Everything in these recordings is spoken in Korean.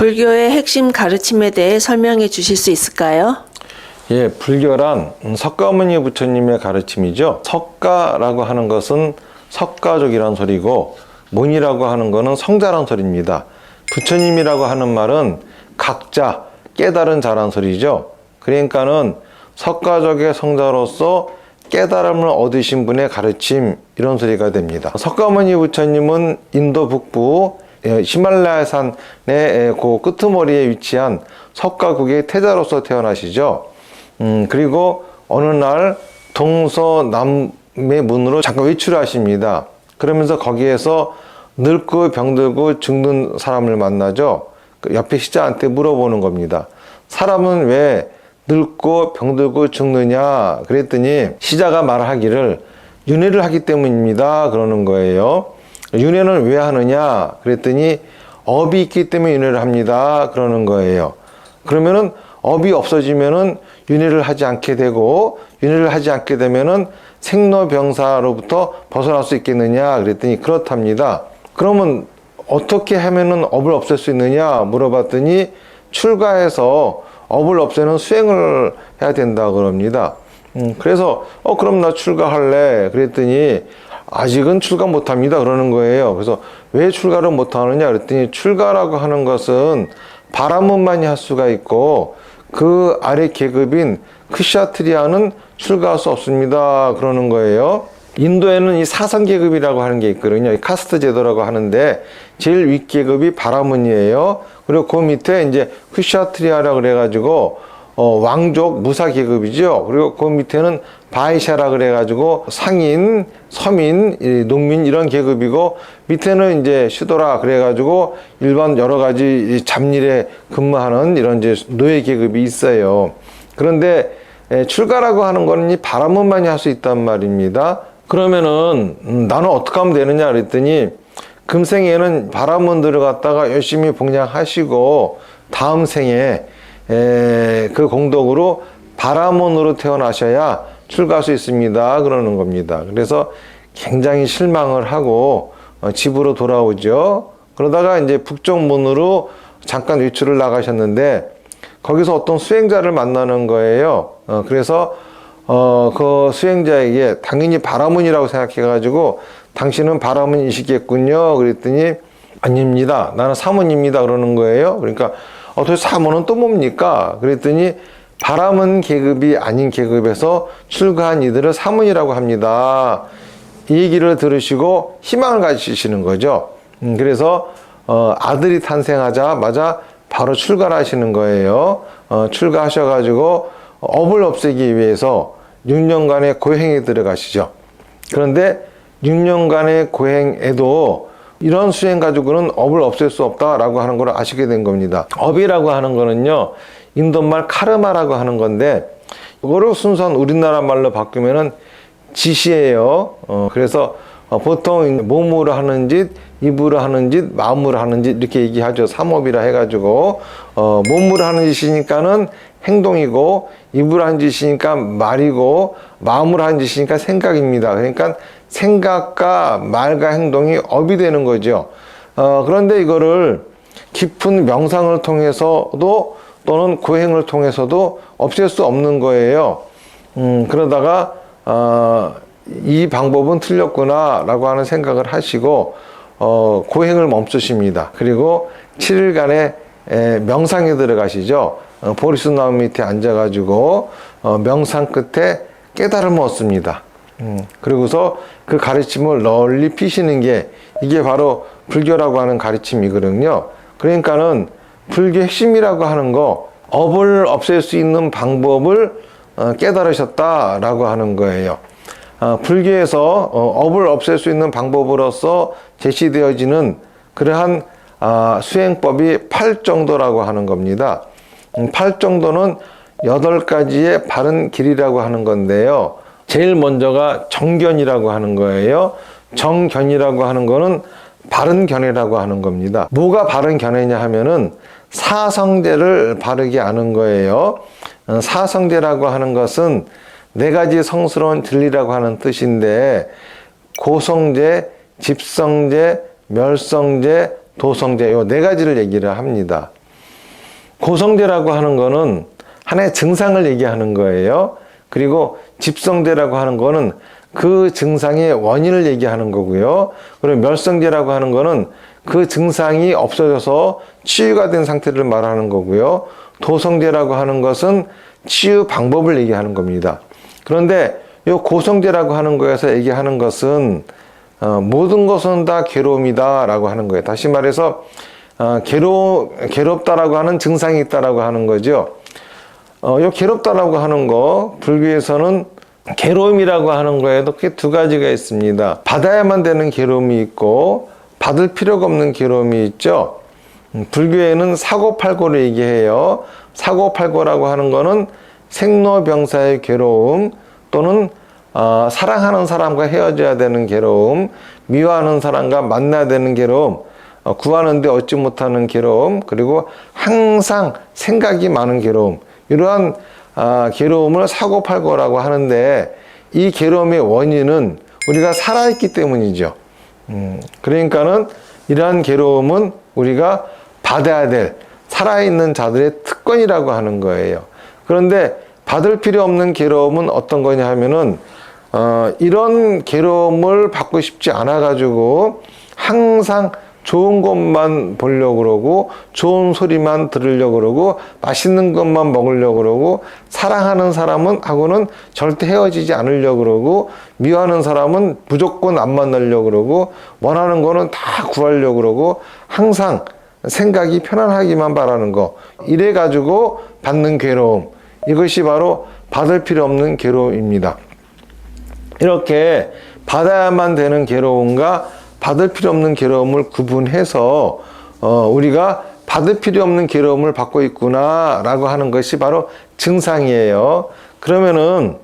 불교의 핵심 가르침에 대해 설명해 주실 수 있을까요? 예, 불교란 석가모니 부처님의 가르침이죠. 석가라고 하는 것은 석가족이란 소리고, 모니라고 하는 것은 성자란 소리입니다. 부처님이라고 하는 말은 각자, 깨달은 자란 소리죠. 그러니까는 석가족의 성자로서 깨달음을 얻으신 분의 가르침, 이런 소리가 됩니다. 석가모니 부처님은 인도 북부 히말라야 산의 그 끄트머리에 위치한 석가국의 태자로서 태어나시죠. 그리고 어느 날 동서남의 문으로 잠깐 외출하십니다. 그러면서 거기에서 늙고 병들고 죽는 사람을 만나죠. 옆에 시자한테 물어보는 겁니다. 사람은 왜 늙고 병들고 죽느냐 그랬더니 시자가 말하기를 윤회를 하기 때문입니다 그러는 거예요. 윤회는 왜 하느냐 그랬더니 업이 있기 때문에 윤회를 합니다 그러는 거예요. 그러면은 업이 없어지면은 윤회를 하지 않게 되고, 윤회를 하지 않게 되면은 생로병사로부터 벗어날 수 있겠느냐 그랬더니 그렇답니다. 그러면 어떻게 하면은 업을 없앨 수 있느냐 물어봤더니 출가해서 업을 없애는 수행을 해야 된다 그럽니다. 그래서 그럼 나 출가할래 그랬더니 아직은 출가 못합니다 그러는 거예요. 그래서 왜 출가를 못하느냐 그랬더니 출가라고 하는 것은 바라문만이 할 수가 있고, 그 아래 계급인 크샤트리아는 출가할 수 없습니다 그러는 거예요. 인도에는 이 사선 계급이라고 하는 게 있거든요. 이 카스트 제도라고 하는데 제일 윗 계급이 바라문이에요. 그리고 그 밑에 이제 크샤트리아라 그래가지고 왕족 무사 계급이죠. 그리고 그 밑에는 바이샤라 그래가지고 상인, 서민, 농민 이런 계급이고, 밑에는 이제 슈도라 그래가지고 일반 여러 가지 잡일에 근무하는 이런 이제 노예 계급이 있어요. 그런데 출가라고 하는 거는 이 바라문만이 할 수 있단 말입니다. 그러면은 나는 어떻게 하면 되느냐 그랬더니, 금생에는 바라문들을 갖다가 열심히 봉양하시고 다음 생에 그 공덕으로 바라문으로 태어나셔야 출가할 수 있습니다 그러는 겁니다. 그래서 굉장히 실망을 하고 집으로 돌아오죠. 그러다가 이제 북쪽문으로 잠깐 외출을 나가셨는데 거기서 어떤 수행자를 만나는 거예요. 그래서 그 수행자에게 당연히 바라문이라고 생각해 가지고 당신은 바라문이시겠군요 그랬더니 아닙니다 나는 사문입니다 그러는 거예요. 그러니까 도대체 사문은 또 뭡니까 그랬더니 바라문 계급이 아닌 계급에서 출가한 이들을 사문이라고 합니다. 이 얘기를 들으시고 희망을 가지시는 거죠. 그래서 아들이 탄생하자마자 바로 출가를 하시는 거예요. 출가하셔가지고 업을 없애기 위해서 6년간의 고행에 들어가시죠. 그런데 6년간의 고행에도 이런 수행 가지고는 업을 없앨 수 없다라고 하는 걸 아시게 된 겁니다. 업이라고 하는 거는요, 인도말 카르마라고 하는 건데, 이거를 순수한 우리나라 말로 바꾸면은 짓이에요. 그래서 보통 몸으로 하는 짓, 입으로 하는 짓, 마음으로 하는 짓 이렇게 얘기하죠. 삼업이라 해가지고 몸으로 하는 짓이니까는 행동이고, 입으로 하는 짓이니까 말이고, 마음으로 하는 짓이니까 생각입니다. 그러니까 생각과 말과 행동이 업이 되는 거죠. 그런데 이거를 깊은 명상을 통해서도 또는 고행을 통해서도 없앨 수 없는 거예요. 그러다가 이 방법은 틀렸구나 라고 하는 생각을 하시고 고행을 멈추십니다. 그리고 7일간의 명상에 들어가시죠. 보리수나무 밑에 앉아가지고 명상 끝에 깨달음을 얻습니다. 그리고서 그 가르침을 널리 피시는 게 이게 바로 불교라고 하는 가르침이거든요. 그러니까는 불교 핵심이라고 하는 거, 업을 없앨 수 있는 방법을 깨달으셨다라고 하는 거예요. 불교에서 업을 없앨 수 있는 방법으로서 제시되어지는 그러한 수행법이 8정도라고 하는 겁니다. 8정도는 8가지의 바른 길이라고 하는 건데요. 제일 먼저가 정견이라고 하는 거예요. 정견이라고 하는 거는 바른 견해라고 하는 겁니다. 뭐가 바른 견해냐 하면은 사성제를 바르게 아는 거예요. 사성제라고 하는 것은 4가지 성스러운 진리라고 하는 뜻인데, 고성제, 집성제, 멸성제, 도성제 요 4가지를 얘기를 합니다. 고성제라고 하는 거는 하나의 증상을 얘기하는 거예요. 그리고 집성제라고 하는 거는 그 증상의 원인을 얘기하는 거고요. 그리고 멸성제라고 하는 거는 그 증상이 없어져서 치유가 된 상태를 말하는 거고요. 도성제라고 하는 것은 치유 방법을 얘기하는 겁니다. 그런데 이 고성제라고 하는 거에서 얘기하는 것은 모든 것은 다 괴로움이다 라고 하는 거예요. 다시 말해서 괴롭다라고 하는 증상이 있다라고 하는 거죠. 이 괴롭다라고 하는 거, 불교에서는 괴로움이라고 하는 거에도 크게 두 가지가 있습니다. 받아야만 되는 괴로움이 있고 받을 필요가 없는 괴로움이 있죠. 불교에는 사고팔고를 얘기해요. 사고팔고라고 하는 거는 생로병사의 괴로움, 또는 사랑하는 사람과 헤어져야 되는 괴로움, 미워하는 사람과 만나야 되는 괴로움, 구하는데 얻지 못하는 괴로움, 그리고 항상 생각이 많은 괴로움, 이러한 괴로움을 사고팔고라고 하는데, 이 괴로움의 원인은 우리가 살아있기 때문이죠. 그러니까는 이러한 괴로움은 우리가 받아야 될 살아있는 자들의 특권이라고 하는 거예요. 그런데 받을 필요 없는 괴로움은 어떤 거냐 하면은 이런 괴로움을 받고 싶지 않아 가지고 항상 좋은 것만 보려고 그러고 좋은 소리만 들으려고 그러고 맛있는 것만 먹으려고 그러고 사랑하는 사람은 하고는 절대 헤어지지 않으려고 그러고 미워하는 사람은 무조건 안 만나려고 그러고 원하는 거는 다 구하려고 그러고 항상 생각이 편안하기만 바라는 거, 이래 가지고 받는 괴로움, 이것이 바로 받을 필요 없는 괴로움입니다. 이렇게 받아야만 되는 괴로움과 받을 필요 없는 괴로움을 구분해서 우리가 받을 필요 없는 괴로움을 받고 있구나 라고 하는 것이 바로 증상이에요. 그러면은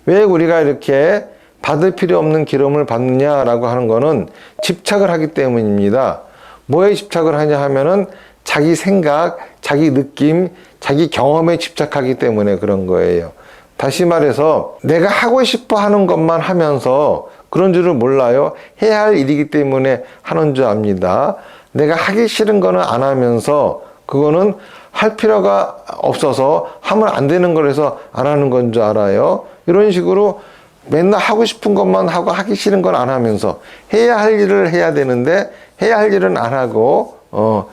왜 우리가 이렇게 받을 필요 없는 괴로움을 받느냐라고 하는 거는 집착을 하기 때문입니다. 뭐에 집착을 하냐 하면은 자기 생각, 자기 느낌, 자기 경험에 집착하기 때문에 그런 거예요. 다시 말해서 내가 하고 싶어 하는 것만 하면서 그런 줄을 몰라요. 해야 할 일이기 때문에 하는 줄 압니다. 내가 하기 싫은 거는 안 하면서 그거는 할 필요가 없어서 하면 안 되는 거라서 안 하는 건 줄 알아요. 이런 식으로 맨날 하고 싶은 것만 하고 하기 싫은 건 안 하면서 해야 할 일을 해야 되는데 해야 할 일은 안 하고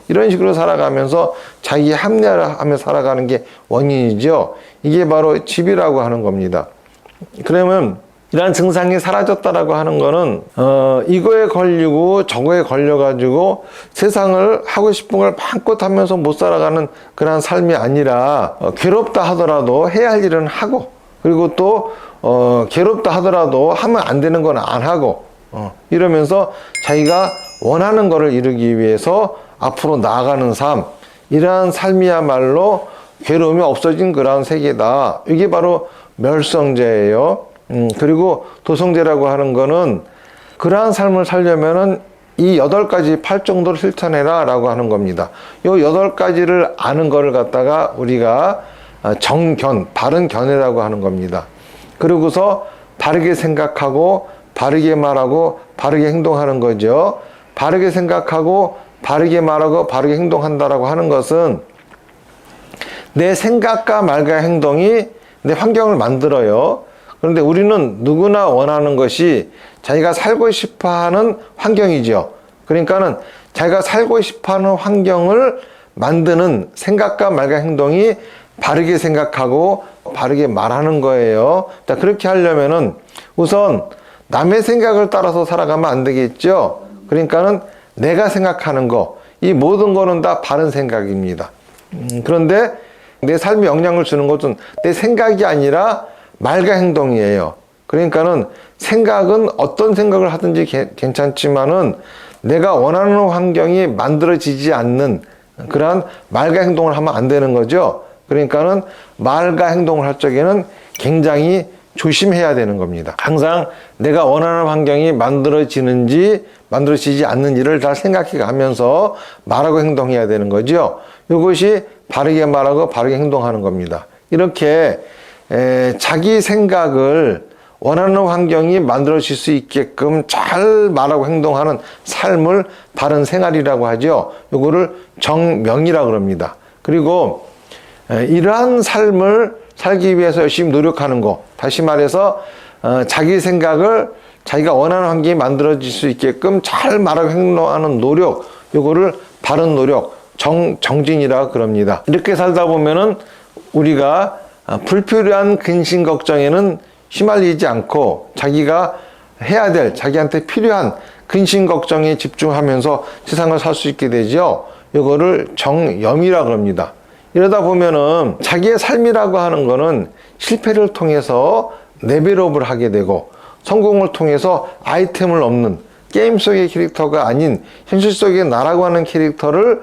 이런 식으로 살아가면서 자기 합리화를 하며 살아가는 게 원인이죠. 이게 바로 집이라고 하는 겁니다. 그러면 이러한 증상이 사라졌다라고 하는 거는 이거에 걸리고 저거에 걸려가지고 세상을 하고 싶은 걸 마음껏 하면서 못 살아가는 그런 삶이 아니라 괴롭다 하더라도 해야 할 일은 하고, 그리고 또 괴롭다 하더라도 하면 안 되는 건 안 하고 이러면서 자기가 원하는 거를 이루기 위해서 앞으로 나아가는 삶, 이러한 삶이야말로 괴로움이 없어진 그런 세계다. 이게 바로 멸성제예요. 그리고 도성제라고 하는 거는 그러한 삶을 살려면은 이 8가지 8정도를 실천해라 라고 하는 겁니다. 이 8가지를 아는 거를 갖다가 우리가 정견, 바른 견해라고 하는 겁니다. 그러고서 바르게 생각하고 바르게 말하고 바르게 행동하는 거죠. 바르게 생각하고 바르게 말하고 바르게 행동한다라고 하는 것은 내 생각과 말과 행동이 내 환경을 만들어요. 그런데 우리는 누구나 원하는 것이 자기가 살고 싶어하는 환경이죠. 그러니까는 자기가 살고 싶어하는 환경을 만드는 생각과 말과 행동이 바르게 생각하고 바르게 말하는 거예요. 자, 그렇게 하려면은 우선 남의 생각을 따라서 살아가면 안 되겠죠. 그러니까는 내가 생각하는 거, 이 모든 거는 다 바른 생각입니다. 그런데 내 삶에 영향을 주는 것은 내 생각이 아니라 말과 행동이에요. 그러니까는 생각은 어떤 생각을 하든지 괜찮지만은 내가 원하는 환경이 만들어지지 않는 그러한 말과 행동을 하면 안 되는 거죠. 그러니까는 말과 행동을 할 적에는 굉장히 조심해야 되는 겁니다. 항상 내가 원하는 환경이 만들어지는지 만들어지지 않는 일을 다 생각해 가면서 말하고 행동해야 되는 거죠. 이것이 바르게 말하고 바르게 행동하는 겁니다. 이렇게 자기 생각을 원하는 환경이 만들어질 수 있게끔 잘 말하고 행동하는 삶을 바른 생활이라고 하죠. 이거를 정명이라고 그럽니다. 그리고 이러한 삶을 살기 위해서 열심히 노력하는 거. 다시 말해서 자기 생각을 자기가 원하는 환경이 만들어질 수 있게끔 잘 말하고 행동하는 노력, 요거를 바른 노력, 정진이라 그럽니다. 이렇게 살다 보면은 우리가 불필요한 근심 걱정에는 휘말리지 않고 자기가 해야 될, 자기한테 필요한 근심 걱정에 집중하면서 세상을 살 수 있게 되죠. 요거를 정염이라 그럽니다. 이러다 보면은 자기의 삶이라고 하는 거는 실패를 통해서 레벨업을 하게 되고 성공을 통해서 아이템을 얻는 게임 속의 캐릭터가 아닌 현실 속의 나라고 하는 캐릭터를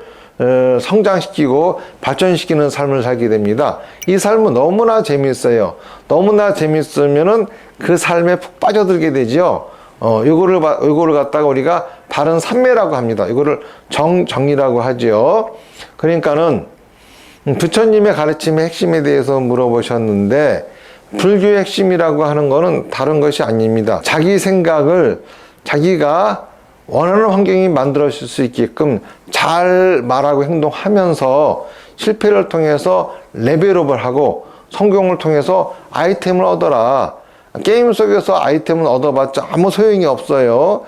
성장시키고 발전시키는 삶을 살게 됩니다. 이 삶은 너무나 재미있어요. 너무나 재미있으면은 그 삶에 푹 빠져들게 되죠. 요거를 갖다가 우리가 바른 삼매라고 합니다. 이거를 정이라고 하죠. 그러니까는 부처님의 가르침의 핵심에 대해서 물어보셨는데, 불교의 핵심이라고 하는 거는 다른 것이 아닙니다. 자기 생각을 자기가 원하는 환경이 만들어질 수 있게끔 잘 말하고 행동하면서 실패를 통해서 레벨업을 하고 성공을 통해서 아이템을 얻어라. 게임 속에서 아이템을 얻어봤자 아무 소용이 없어요.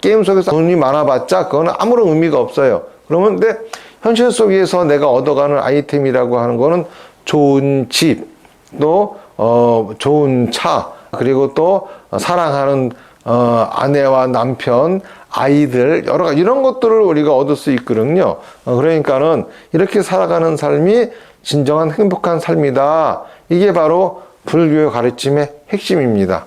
게임 속에서 돈이 많아봤자 그거는 아무런 의미가 없어요. 그러면 근데 현실 속에서 내가 얻어가는 아이템이라고 하는 거는 좋은 집, 또 좋은 차, 그리고 또 사랑하는 아내와 남편, 아이들, 여러 가지 이런 것들을 우리가 얻을 수 있거든요. 그러니까는 이렇게 살아가는 삶이 진정한 행복한 삶이다. 이게 바로 불교의 가르침의 핵심입니다.